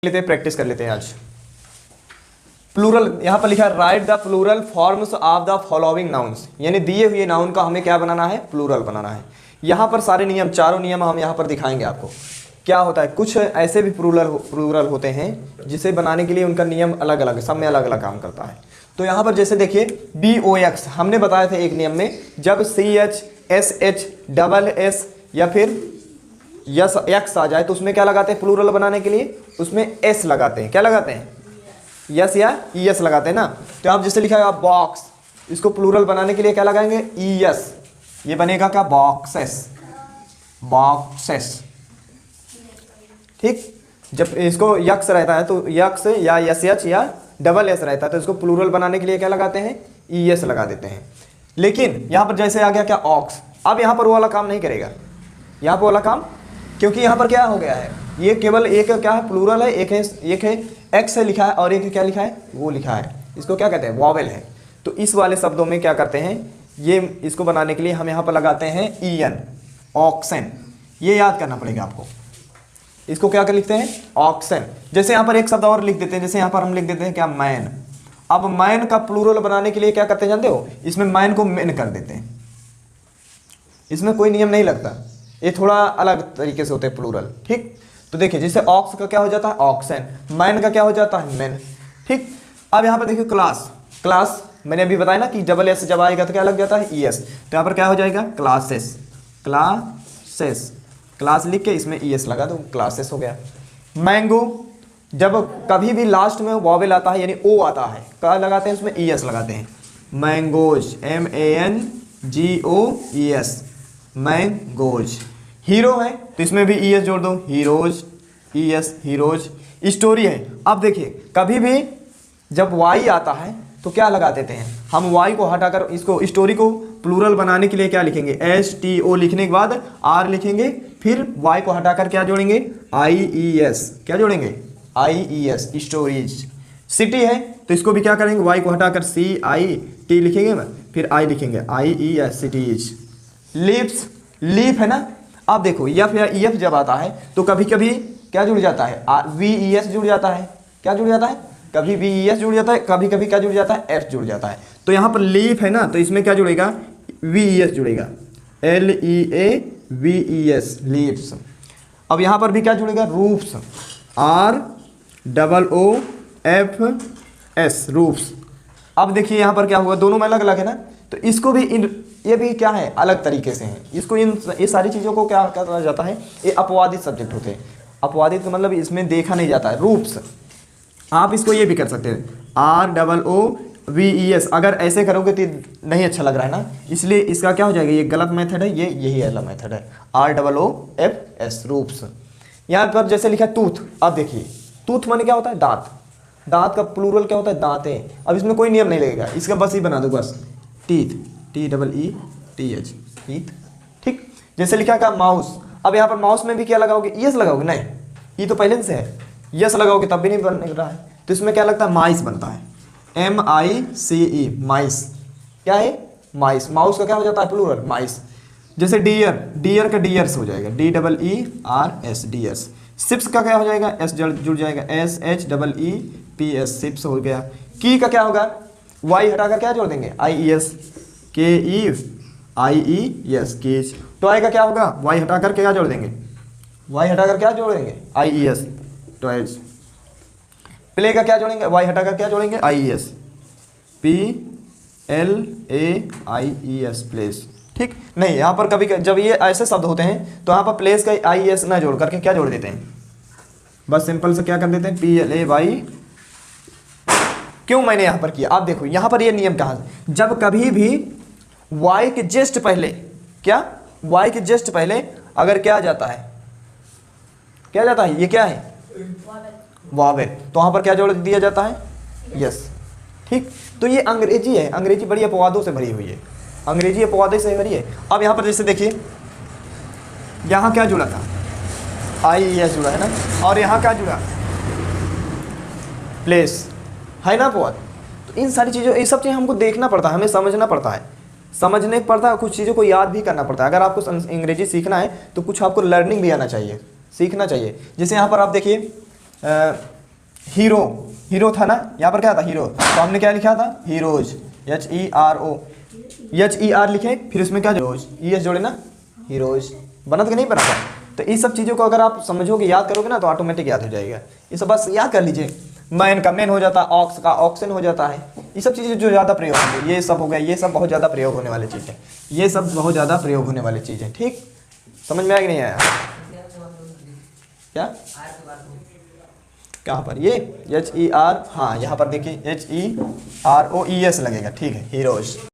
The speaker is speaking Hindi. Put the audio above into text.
लेते हैं, प्रैक्टिस कर लेते हैं आज। प्लूरल यहाँ पर लिखा है write the plural forms of the following nouns, यानी दिए हुए नाउन का हमें क्या बनाना है, प्लूरल बनाना है। यहाँ पर सारे नियम, चारों नियम हम यहाँ पर दिखाएंगे आपको क्या होता है। कुछ ऐसे भी प्लूरल होते हैं जिसे बनाने के लिए उनका नियम अलग अलग है, सब में अलग अलग काम करता है। तो यहाँ पर जैसे देखिए BOX हमने बताया था एक नियम में, जब CH SH डबल S या फिर यस एक्स आ जाए तो उसमें क्या लगाते हैं, प्लूरल बनाने के लिए उसमें एस लगाते हैं। क्या लगाते हैं, यस या ईएस लगाते हैं ना। तो आप जैसे लिखा है बॉक्स, इसको प्लूरल बनाने के लिए क्या लगाएंगे, ईएस, ये बनेगा क्या, बॉक्सेस, बॉक्सेस। ठीक, जब इसको यक्स रहता है तो यक्स या यस एच या डबल एस रहता है तो इसको प्लूरल बनाने के लिए क्या लगाते हैं, ईएस लगा देते हैं। लेकिन यहाँ पर जैसे आ गया क्या, ऑक्स, अब यहाँ पर वो वाला काम नहीं करेगा, यहाँ पर वाला काम, क्योंकि यहाँ पर क्या हो गया है, ये केवल एक क्या है, प्लूरल है, एक है एक्स है लिखा है और एक क्या लिखा है, वो लिखा है, इसको क्या कहते हैं, वॉवेल है। तो इस वाले शब्दों में क्या करते हैं, ये इसको बनाने के लिए हम यहाँ पर लगाते हैं EN, ऑक्सन। ये याद करना पड़ेगा आपको, इसको क्या कर लिखते हैं, ऑक्सन। जैसे यहाँ पर एक शब्द और लिख देते हैं, जैसे यहाँ पर हम लिख देते हैं क्या, मैन। अब मैन का प्लूरल बनाने के लिए क्या करते हैं जानते हो, इसमें मैन को मेन कर देते हैं, इसमें कोई नियम नहीं लगता, ये थोड़ा अलग तरीके से होते हैं प्लूरल। ठीक, तो देखिए जैसे ऑक्स का क्या हो जाता है, ऑक्सन, मैन का क्या हो जाता है, मैन। ठीक, अब यहाँ पर देखिए क्लास, क्लास मैंने अभी बताया ना कि डबल एस जब आएगा तो क्या लग जाता है, ES, तो यहाँ पर क्या हो जाएगा, क्लासेस, क्लासेस, क्लास लिख के इसमें ES लगा दो, क्लासेस हो गया। मैंगो, जब कभी भी लास्ट में वॉवेल आता है यानी O आता है, क्या लगाते हैं, उसमें ES लगाते हैं, मैंगोज, MANGOES, मैंगोज। हीरो है तो इसमें भी ES जोड़ दो, हीरोज, ES, हीरोज। स्टोरी है, अब देखिए कभी भी जब Y आता है तो क्या लगा देते हैं हम, Y को हटाकर इसको स्टोरी को प्लूरल बनाने के लिए क्या लिखेंगे, STO लिखने के बाद R लिखेंगे, फिर Y को हटाकर क्या जोड़ेंगे, IES, क्या जोड़ेंगे, IES, स्टोरीज। सिटी है तो इसको भी क्या करेंगे, Y को हटाकर CIT लिखेंगे, फिर I लिखेंगे, IES, सिटीज। लीव्स, लीफ है ना। अब देखो यफ या EF जब आता है तो कभी कभी क्या जुड़ जाता है, VES जुड़ जाता है, क्या जुड़ जाता है, कभी VES जुड़ जाता है, कभी कभी क्या जुड़ जाता है, F जुड़ जाता है। तो यहाँ पर लीफ है ना तो इसमें क्या जुड़ेगा, VES जुड़ेगा, LEAVES, लीव्स। अब यहाँ पर भी क्या जुड़ेगा, रूफ्स, ROOFS, रूफ्स। अब देखिए यहाँ पर क्या हुआ, दोनों में अलग अलग है ना, तो इसको भी ये भी क्या है, अलग तरीके से हैं। इसको ये सारी चीज़ों को क्या कहा जाता है, ये अपवादित सब्जेक्ट होते हैं। अपवादित का मतलब इसमें देखा नहीं जाता है, रूप्स। आप इसको ये भी कर सकते हैं, ROOVES, अगर ऐसे करोगे तो नहीं अच्छा लग रहा है ना, इसलिए इसका क्या हो जाएगा, ये गलत मेथड है, ये यही अलग मेथड है, ROOFS, रूप्स। यहाँ पर जैसे लिखा है टूथ, अब देखिए टूथ माने क्या होता है, दांत, दांत का प्लूरल क्या होता है, दांतें। अब इसमें कोई नियम नहीं लगेगा, इसका बस ही बना दो, बस टीथ, TEETH, टीथ। ठीक, जैसे लिखा का माउस, अब यहाँ पर माउस में भी क्या लगाओगे, ES लगाओगे, नहीं, ये तो पहले से है, ES लगाओगे तब भी नहीं बन रहा है, तो इसमें क्या लगता है, माइस बनता है, MICE, माइस। क्या है, माइस। माउस का क्या हो जाता है, प्लूरल, माइस। जैसे डियर, डियर का डियर्स हो जाएगा, DEERS, डियर्स। शिप्स का क्या हो जाएगा, S जुड़ जाएगा, SHEEPS, शिप्स हो गया। की का क्या होगा, Y हटाकर क्या जोड़ देंगे, IES, KEIES, कीज। टॉय का क्या होगा, Y हटाकर क्या जोड़ देंगे, Y हटाकर क्या जोड़ेंगे, IES, टॉयज। प्ले का क्या जोड़ेंगे, Y हटाकर क्या जोड़ेंगे, IES, PLAIES, प्लेस। ठीक, नहीं यहाँ पर कभी जब ये ऐसे शब्द होते हैं तो यहाँ पर प्लेस का IES ना जोड़ करके क्या जोड़ देते हैं, बस सिंपल से क्या कर देते हैं, PLAY। क्यों मैंने यहाँ पर किया, आप देखो यहाँ पर ये नियम कहाँ से, जब कभी भी Y के जस्ट पहले क्या, Y के जस्ट पहले अगर क्या जाता है, क्या जाता है, ये क्या है, वावेल, तो वहाँ पर क्या जोड़ दिया जाता है, यस। ठीक, तो ये अंग्रेजी है, अंग्रेजी बड़ी अपवादों से भरी हुई है, अंग्रेजी अपवादों से भरी है। अब यहाँ पर जैसे देखिए यहाँ क्या जुड़ा था, IES जुड़ा है ना, और यहाँ क्या जुड़ा, प्लेस है ना, अपवाद। तो इन सारी चीज़ों, ये सब चीज़ें हमको देखना पड़ता है, हमें समझना पड़ता है, समझने पड़ता है, कुछ चीज़ों को याद भी करना पड़ता है। अगर आपको अंग्रेजी सीखना है तो कुछ आपको लर्निंग भी आना चाहिए, सीखना चाहिए। जैसे यहाँ पर आप देखिए हीरो, हीरो था ना, यहाँ पर क्या था हीरो, तो हमने क्या लिखा था हीरोज, HERO, HER लिखे, फिर उसमें क्या जोड़ ES जोड़े ना, हीरोज। बना था कि नहीं बना था? तो इस सब चीज़ों को अगर आप समझोगे, याद करोगे ना, तो ऑटोमेटिक याद हो जाएगा। ये सब बस याद कर लीजिए। मैन का मैन हो जाता है, ऑक्स का ऑक्सन हो जाता है। ये सब चीज़ें जो ज़्यादा प्रयोग होंगे, ये सब हो गया, ये सब बहुत ज़्यादा प्रयोग होने वाली चीज़ें, ये सब बहुत ज़्यादा प्रयोग होने वाली चीज़ें। ठीक, समझ में आया कि नहीं आया? क्या कहाँ पर ये HER, हाँ यहाँ पर देखिए HEROES लगेगा। ठीक है, हीरोज।